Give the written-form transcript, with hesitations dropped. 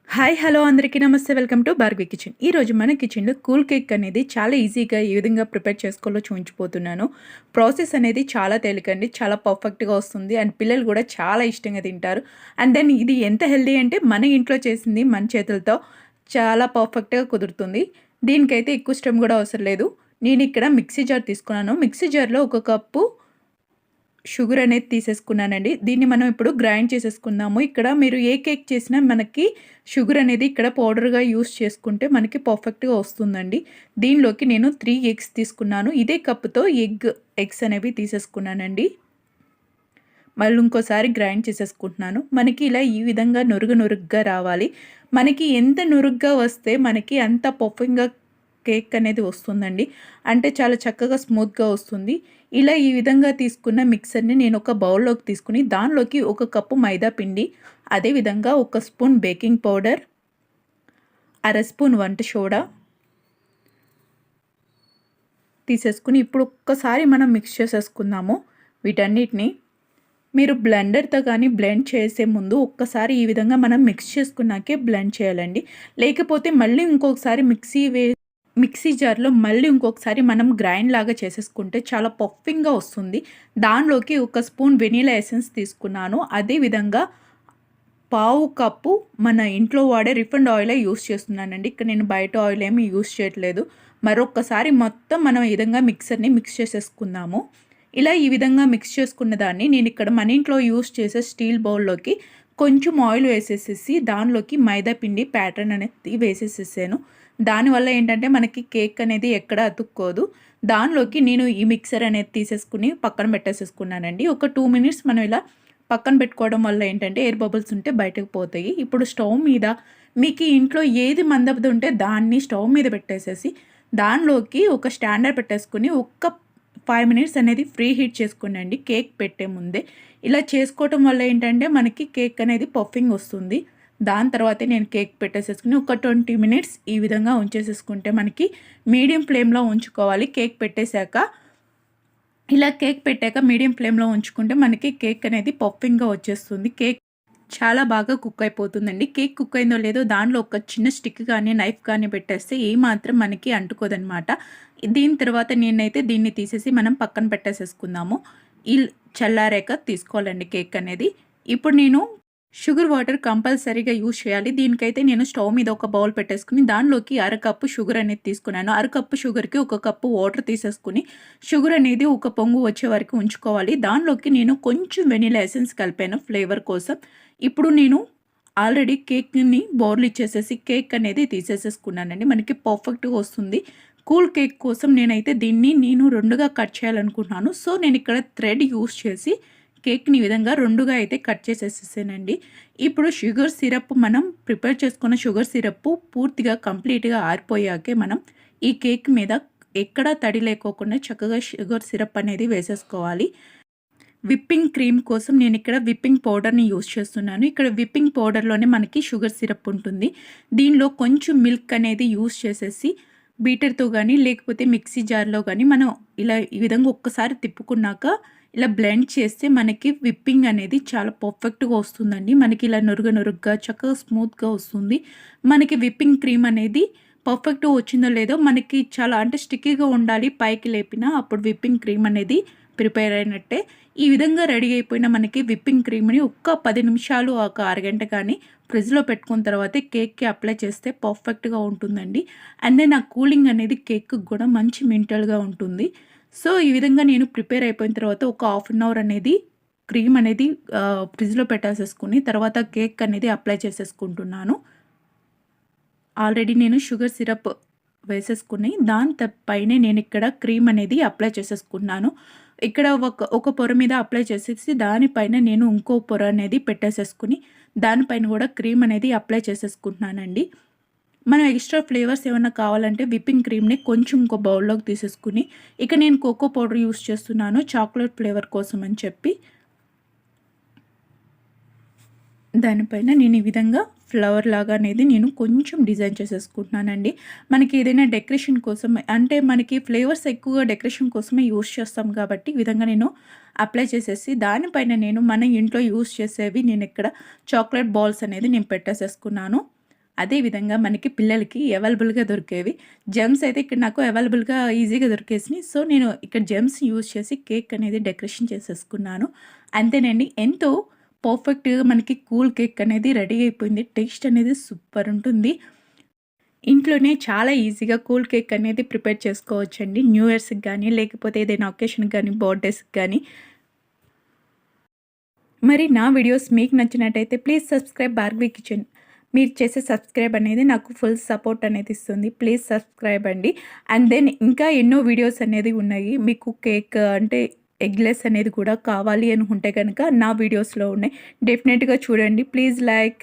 Hi hello అందరికీ నమస్తే welcome to Bhargavi kitchen. ఈరోజు మన కిచెన్లో కూల్ కేక్ అనేది చాలా ఈజీగా ఏ విధంగా ప్రిపేర్ చేసుకోవాలో చూపించిపోతున్నాను. ప్రాసెస్ అనేది చాలా తేలికండి, చాలా పర్ఫెక్ట్గా వస్తుంది అండ్ పిల్లలు కూడా చాలా ఇష్టంగా తింటారు. అండ్ దెన్ ఇది ఎంత హెల్దీ అంటే మన ఇంట్లో చేసింది మన చేతులతో చాలా పర్ఫెక్ట్గా కుదురుతుంది. దీనికైతే ఎక్కువ శ్రమ కూడా అవసరం లేదు. నేను ఇక్కడ మిక్సీ జార్ తీసుకున్నాను. మిక్సీ జార్లో ఒక కప్పు షుగర్ అనేది తీసేసుకున్నానండి. దీన్ని మనం ఇప్పుడు గ్రైండ్ చేసేసుకుందాము. ఇక్కడ మీరు ఏ కేక్ చేసినా మనకి షుగర్ అనేది ఇక్కడ పౌడర్గా యూస్ చేసుకుంటే మనకి పర్ఫెక్ట్గా వస్తుందండి. దీనిలోకి నేను 3 ఎగ్స్ తీసుకున్నాను. ఇదే కప్పుతో ఎగ్స్ అనేవి తీసేసుకున్నానండి. మళ్ళీ ఇంకోసారి గ్రైండ్ చేసేసుకుంటున్నాను. మనకి ఇలా ఈ విధంగా నురుగ్గా రావాలి. మనకి ఎంత నురుగ్గా వస్తే మనకి అంత పర్ఫెక్ట్గా కేక్ అనేది వస్తుందండి. అంటే చాలా చక్కగా స్మూత్గా వస్తుంది. ఇలా ఈ విధంగా తీసుకున్న మిక్సర్ని నేను ఒక బౌల్లోకి తీసుకుని దానిలోకి ఒక కప్పు మైదా పిండి, అదేవిధంగా 1 స్పూన్ బేకింగ్ పౌడర్, అర స్పూన్ వంట సోడా తీసేసుకుని ఇప్పుడు ఒక్కసారి మనం మిక్స్ చేసేసుకుందాము. వీటన్నిటిని మీరు బ్లెండర్తో కానీ బ్లెండ్ చేసే ముందు ఒక్కసారి ఈ విధంగా మనం మిక్స్ చేసుకున్నాకే బ్లెండ్ చేయాలండి. లేకపోతే మళ్ళీ ఇంకొకసారి మిక్సీ జార్లో మళ్ళీ ఇంకొకసారి మనం గ్రైండ్ లాగా చేసేసుకుంటే చాలా పఫింగ్గా వస్తుంది. దానిలోకి 1 స్పూన్ వెనీలా ఎసెన్స్ తీసుకున్నాను. అదేవిధంగా పావు కప్పు మన ఇంట్లో వాడే రిఫైండ్ ఆయిలే యూస్ చేస్తున్నానండి. ఇక్కడ నేను బయట ఆయిల్ ఏమి యూస్ చేయట్లేదు. మరొక్కసారి మొత్తం మనం ఈ విధంగా మిక్సర్ని మిక్స్ చేసేసుకుందాము. ఇలా ఈ విధంగా మిక్స్ చేసుకున్న దాన్ని నేను ఇక్కడ మన ఇంట్లో యూస్ చేసే స్టీల్ బౌల్లోకి కొంచెం ఆయిల్ వేసేసేసి దానిలోకి మైదా పిండి ప్యాటర్న్ అనేది వేసేసేసాను. దానివల్ల ఏంటంటే మనకి కేక్ అనేది ఎక్కడ అతుక్కోదు. దానిలోకి నేను ఈ మిక్సర్ అనేది తీసేసుకుని పక్కన పెట్టేసేసుకున్నానండి. ఒక 2 మినిట్స్ మనం ఇలా పక్కన పెట్టుకోవడం వల్ల ఏంటంటే ఎయిర్ బబుల్స్ ఉంటే బయటకు పోతాయి. ఇప్పుడు స్టవ్ మీద మీకు ఇంట్లో ఏది మందపది ఉంటే దాన్ని స్టవ్ మీద పెట్టేసేసి దానిలోకి ఒక స్టాండర్ పెట్టేసుకుని ఒక్క 5 మినిట్స్ అనేది ఫ్రీ హీట్ చేసుకోండి కేక్ పెట్టే ముందే. ఇలా చేసుకోవటం వల్ల ఏంటంటే మనకి కేక్ అనేది పఫింగ్ వస్తుంది. దాని తర్వాతే నేను కేక్ పెట్టేసేసుకుని ఒక 20 మినిట్స్ ఈ విధంగా ఉంచేసేసుకుంటే మనకి మీడియం ఫ్లేమ్లో ఉంచుకోవాలి. కేక్ పెట్టేశాక ఇలా కేక్ పెట్టాక మీడియం ఫ్లేమ్లో ఉంచుకుంటే మనకి కేక్ అనేది పఫింగ్గా వచ్చేస్తుంది. కేక్ చాలా బాగా కుక్ అయిపోతుందండి. కేక్ కుక్ అయిందో లేదో దానిలో ఒక చిన్న స్టిక్ కానీ నైఫ్ కానీ పెట్టేస్తే ఏమాత్రం మనకి అంటుకోదనమాట. దీని తర్వాత నేనైతే దీన్ని తీసేసి మనం పక్కన పెట్టేసేసుకుందాము. ఈ చల్లారాక తీసుకోవాలండి కేక్ అనేది. ఇప్పుడు నేను షుగర్ వాటర్ కంపల్సరీగా యూజ్ చేయాలి. దీనికైతే నేను స్టవ్ మీద ఒక బౌల్ పెట్టేసుకుని దానిలోకి అరకప్పు షుగర్ అనేది తీసుకున్నాను. అరకప్పు షుగర్కి 1 కప్పు వాటర్ తీసేసుకుని షుగర్ అనేది ఒక పొంగు వచ్చే వరకు ఉంచుకోవాలి. దానిలోకి నేను కొంచెం వెనిలా ఎసెన్స్ కలిపాను ఫ్లేవర్ కోసం. ఇప్పుడు నేను ఆల్రెడీ కేక్ని బౌల్ ఇచ్చేసేసి కేక్ అనేది తీసేసేసుకున్నానండి. మనకి పర్ఫెక్ట్గా వస్తుంది. కూల్ కేక్ కోసం నేనైతే దీన్ని నేను 2గా కట్ చేయాలనుకుంటున్నాను. సో నేను ఇక్కడ థ్రెడ్ యూస్ చేసి కేక్ని ఈ విధంగా 2గా అయితే కట్ చేసేసేసానండి. ఇప్పుడు షుగర్ సిరప్ మనం ప్రిపేర్ చేసుకున్న షుగర్ సిరప్ పూర్తిగా కంప్లీట్గా ఆరిపోయాకే మనం ఈ కేక్ మీద ఎక్కడా తడి లేకోకుండా చక్కగా షుగర్ సిరప్ అనేది వేసేసుకోవాలి. విప్పింగ్ క్రీమ్ కోసం నేను ఇక్కడ విప్పింగ్ పౌడర్ని యూస్ చేస్తున్నాను. ఇక్కడ విప్పింగ్ పౌడర్లోనే మనకి షుగర్ సిరప్ ఉంటుంది. దీనిలో కొంచెం మిల్క్ అనేది యూస్ చేసేసి బీటర్తో కానీ లేకపోతే మిక్సీ జార్లో కానీ మనం ఇలా ఈ విధంగా ఒక్కసారి తిప్పుకున్నాక ఇలా బ్లెండ్ చేస్తే మనకి విప్పింగ్ అనేది చాలా పర్ఫెక్ట్గా వస్తుందండి. మనకి ఇలా నురుగ్గా చక్కగా స్మూత్గా వస్తుంది. మనకి విప్పింగ్ క్రీమ్ అనేది పర్ఫెక్ట్గా వచ్చిందో లేదో మనకి చాలా అంటే స్టిక్కీగా ఉండాలి. పైకి లేపినా అప్పుడు విప్పింగ్ క్రీమ్ అనేది ప్రిపేర్ అయినట్టే. ఈ విధంగా రెడీ అయిపోయిన మనకి విప్పింగ్ క్రీమ్ని ఒక్క 10 నిమిషాలు ఒక అరగంట కానీ ఫ్రిడ్జ్లో పెట్టుకున్న తర్వాతే కేక్కి అప్లై చేస్తే పర్ఫెక్ట్గా ఉంటుందండి. అండ్ దెన్ ఆ కూలింగ్ అనేది కేక్కి కూడా మంచి మింటల్గా ఉంటుంది. సో ఈ విధంగా నేను ప్రిపేర్ అయిపోయిన తర్వాత ఒక హాఫ్ అన్ అవర్ అనేది క్రీమ్ అనేది ఫ్రిడ్జ్లో పెట్టేసేసుకుని తర్వాత కేక్ అనేది అప్లై చేసేసుకుంటున్నాను. ఆల్రెడీ నేను షుగర్ సిరప్ వేసేసుకుని దాని పైనే నేను ఇక్కడ క్రీమ్ అనేది అప్లై చేసేసుకున్నాను. ఇక్కడ ఒక పొర మీద అప్లై చేసేసి దానిపైన నేను ఇంకో పొర అనేది పెట్టేసేసుకుని దానిపైన కూడా క్రీమ్ అనేది అప్లై చేసేసుకుంటున్నానండి. మనం ఎక్స్ట్రా ఫ్లేవర్స్ ఏమైనా కావాలంటే విప్పింగ్ క్రీమ్ని కొంచెం ఇంకో బౌల్లోకి తీసేసుకుని ఇక నేను కోకో పౌడర్ యూస్ చేస్తున్నాను చాక్లెట్ ఫ్లేవర్ కోసం అని చెప్పి దానిపైన నేను ఈ విధంగా ఫ్లవర్ లాగా అనేది నేను కొంచెం డిజైన్ చేసేసుకుంటున్నానండి. మనకి ఏదైనా డెకరేషన్ కోసం అంటే మనకి ఫ్లేవర్స్ ఎక్కువగా డెకరేషన్ కోసమే యూస్ చేస్తాం కాబట్టి ఈ విధంగా నేను అప్లై చేసేసి దానిపైన నేను మన ఇంట్లో యూస్ చేసేవి నేను ఇక్కడ చాక్లెట్ బాల్స్ అనేది నేను పెట్టేసేసుకున్నాను. అదేవిధంగా మనకి పిల్లలకి అవైలబుల్‌గా దొరికేవి. జెమ్స్ అయితే ఇక్కడ నాకు అవైలబుల్‌గా ఈజీగా దొరికేసినాయి. సో, నేను ఇక్కడ జెమ్స్ యూజ్ చేసి కేక్ అనేది డెకరేషన్ చేసేసుకున్నాను. అంతేనండి. ఎంతో పర్ఫెక్ట్‌గా మనకి కూల్ కేక్ అనేది రెడీ అయిపోయింది. టేస్ట్ అనేది సూపర్ ఉంటుంది. ఇంట్లోనే చాలా ఈజీగా కూల్ కేక్ అనేది ప్రిపేర్ చేసుకోవచ్చండి. న్యూ ఇయర్స్‌కి గానీ, లేకపోతే ఏదైనా అకేషన్‌కి గానీ, బర్త్‌డేస్‌కి గానీ. మరి నా వీడియోస్ మీకు నచ్చినట్టయితే ప్లీజ్ సబ్స్క్రైబ్ భార్గవి కిచెన్. మీరు చేసే సబ్స్క్రైబ్ అనేది నాకు ఫుల్ సపోర్ట్ అనేది ఇస్తుంది. ప్లీజ్ సబ్స్క్రైబ్ అండి. అండ్ దెన్ ఇంకా ఎన్నో వీడియోస్ అనేది ఉన్నాయి. మీకు కేక్ అంటే ఎగ్‌లెస్ అనేది కూడా కావాలి అనుకుంటే గనక నా వీడియోస్‌లో ఉన్నాయి. డెఫినెట్‌గా చూడండి. Please like.